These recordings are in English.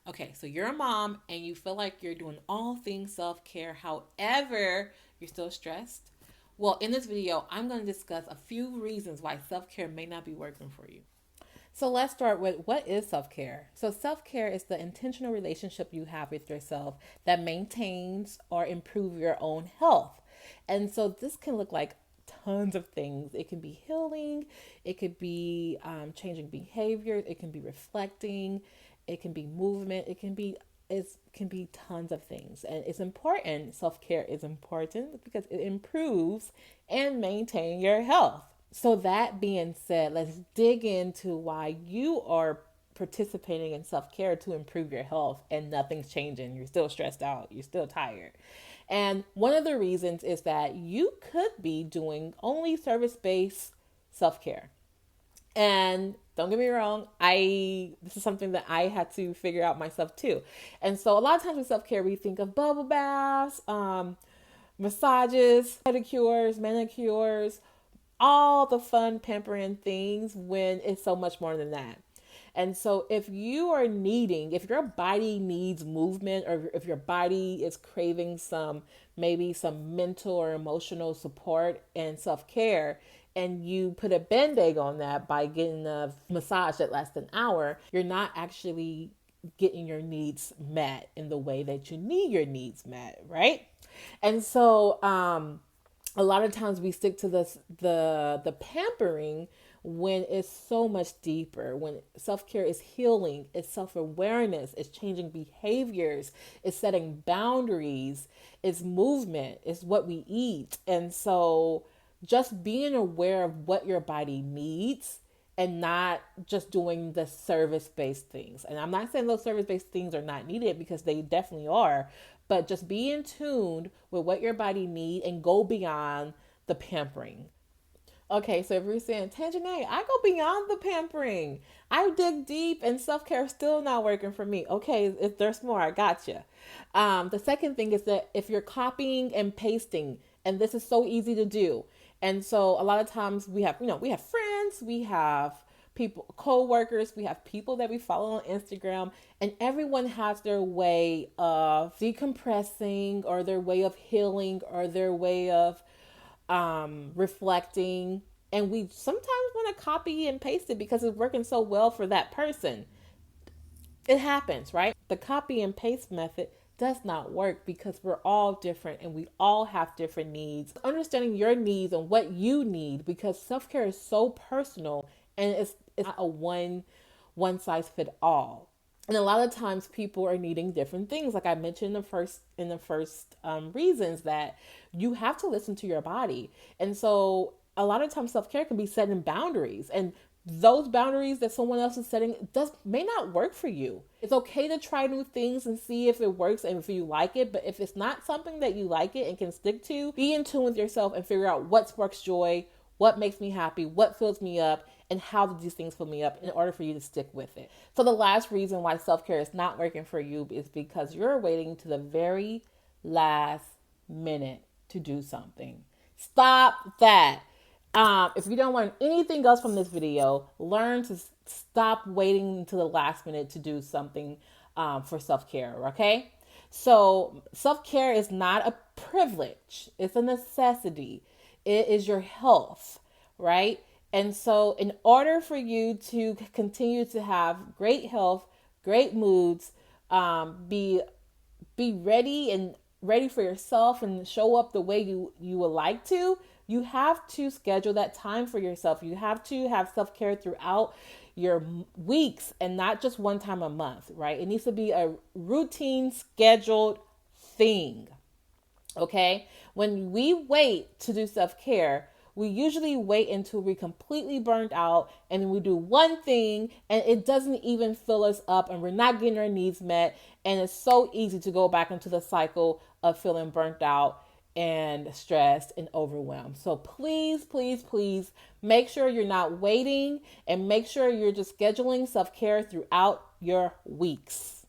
Okay, so you're a mom and you feel like you're doing all things self care. However, you're still stressed. Well, in this video, I'm going to discuss a few reasons why self care may not be working for you. So let's start with what is self care? So, self care is the intentional relationship you have with yourself that maintains or improve your own health. And so, this can look like tons of things. It can be healing, it could be changing behavior, it can be reflecting, it can be movement, it can be tons of things. And it's important. Self care is important because it improves and maintain your health. So, that being said, let's dig into why you are participating in self care to improve your health and nothing's changing. You're still stressed out, you're still tired. And one of the reasons is that you could be doing only service based self care. And don't get me wrong, this is something that I had to figure out myself too. And so a lot of times with self care, we think of bubble baths, massages, pedicures, manicures, all the fun pampering things when it's so much more than that. And so if your body needs movement, or if your body is craving maybe some mental or emotional support and self-care, and you put a band-aid on that by getting a massage that lasts an hour, you're not actually getting your needs met in the way that you need your needs met, right? And so a lot of times we stick to the pampering when it's so much deeper, when self-care is healing, it's self-awareness, it's changing behaviors, it's setting boundaries, it's movement, it's what we eat. And so just being aware of what your body needs and not just doing the service based things. And I'm not saying those service based things are not needed, because they definitely are, but just be in tune with what your body needs and go beyond the pampering. Okay, so if you're saying, Tanjane, I go beyond the pampering. I dig deep and self care is still not working for me. Okay, if there's more, I gotcha. The second thing is that if you're copying and pasting, and this is so easy to do, and so a lot of times we have friends, we have people, co-workers, we have people that we follow on Instagram, and everyone has their way of decompressing, or their way of healing, or their way of reflecting. And we sometimes want to copy and paste it because it's working so well for that person. It happens, right? The copy and paste method does not work because we're all different and we all have different needs. Understanding your needs and what you need, because self-care is so personal, and it's not a one size fit all. And a lot of times people are needing different things. Like I mentioned in the first reasons, that you have to listen to your body. And so a lot of times self-care can be setting boundaries, and those boundaries that someone else is setting may not work for you. It's okay to try new things and see if it works and if you like it, but if it's not something that you like it and can stick to, be in tune with yourself and figure out what sparks joy, what makes me happy, what fills me up, and how do these things fill me up in order for you to stick with it. So the last reason why self-care is not working for you is because you're waiting to the very last minute to do something. Stop that. If you don't learn anything else from this video, learn to stop waiting until the last minute to do something for self-care, okay? So self-care is not a privilege. It's a necessity. It is your health, right? And so in order for you to continue to have great health, great moods, be ready for yourself and show up the way you would like to, you have to schedule that time for yourself. You have to have self-care throughout your weeks and not just one time a month, right? It needs to be a routine scheduled thing. Okay? When we wait to do self-care, we usually wait until we're completely burnt out, and then we do one thing and it doesn't even fill us up, and we're not getting our needs met, and it's so easy to go back into the cycle of feeling burnt out and stressed and overwhelmed. So please, please, please make sure you're not waiting, and make sure you're just scheduling self-care throughout your weeks.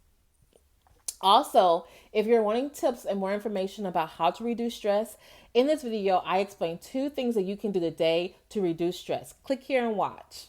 Also, if you're wanting tips and more information about how to reduce stress, in this video, I explain 2 things that you can do today to reduce stress. Click here and watch.